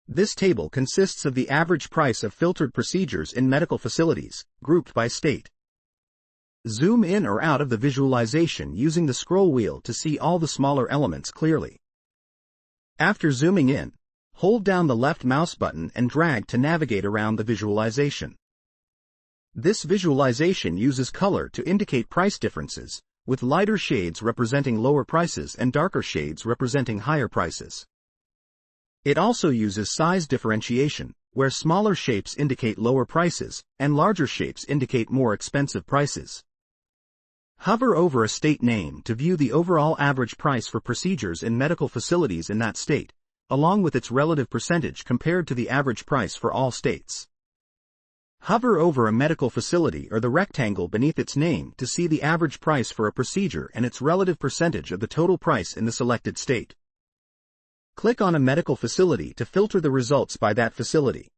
This table consists of the average price of filtered procedures in medical facilities, grouped by state. Zoom in or out of the visualization using the scroll wheel to see all the smaller elements clearly. After zooming in, hold down the left mouse button and drag to navigate around the visualization. This visualization uses color to indicate price differences, with lighter shades representing lower prices and darker shades representing higher prices. It also uses size differentiation, where smaller shapes indicate lower prices, and larger shapes indicate more expensive prices. Hover over a state name to view the overall average price for procedures in medical facilities in that state, along with its relative percentage compared to the average price for all states. Hover over a medical facility or the rectangle beneath its name to see the average price for a procedure and its relative percentage of the total price in the selected state. Click on a medical facility to filter the results by that facility.